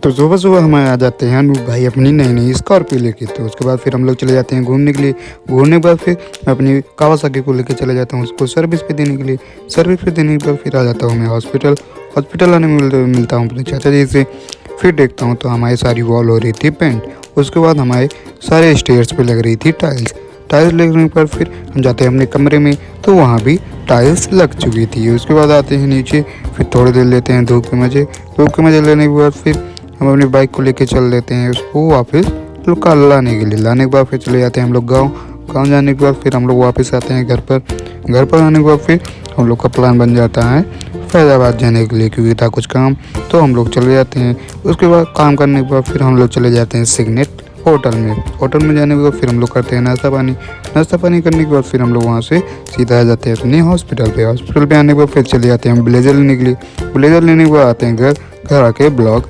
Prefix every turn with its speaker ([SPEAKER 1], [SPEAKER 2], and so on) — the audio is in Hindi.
[SPEAKER 1] तो सुबह-सुबह हम आ जाते हैं अनूप भाई अपनी नई-नई स्कॉर्पियो लेके। तो उसके बाद फिर हम लोग चले जाते हैं घूमने के लिए। घूमने के बाद फिर मैं अपनी कावासाकी को लेके चले जाता हूँ उसको सर्विस पे देने के लिए। सर्विस पे देने के बाद फिर आ जाता हूँ मैं हॉस्पिटल। हॉस्पिटल आने में मिलता हूँ अपने चाचा जी से। फिर देखता हूँ तो हमारी सारी वॉल हो रही थी पेंट। उसके बाद हमारे सारे स्टेयर्स पे लग रही थी टाइल्स। टाइल्स लगने पर फिर हम जाते हैं अपने कमरे में, तो वहाँ भी टाइल्स लग चुकी थी। उसके बाद आते हैं नीचे, फिर थोड़ी देर लेते हैं धूप के मज़े। धूप के मज़े लेने के बाद फिर हम अपनी बाइक को लेके चल देते हैं उसको वापस कल लाने के लिए। लाने के बाद फिर चले जाते हैं हम लोग गाँव। गाँव जाने के बाद फिर हम लोग वापस आते हैं घर पर। घर पर आने के बाद फिर हम लोग का प्लान बन जाता है फैज़ाबाद जाने के लिए, क्योंकि था कुछ काम, तो हम लोग चले जाते हैं। उसके बाद काम करने के बाद फिर हम लोग चले जाते हैं सिग्नेट होटल में। होटल में जाने के बाद फिर हम लोग करते हैं नाश्ता पानी। नाश्ता पानी करने के बाद फिर हम लोग वहाँ से सीधा आ जाते हैं अपने हॉस्पिटल पे। हॉस्पिटल पे आने के बाद फिर चले जाते हैं हम ब्लेज़र लेने के लिए। ब्लेज़र लेने के बाद आते हैं घर। घर आके ब्लॉग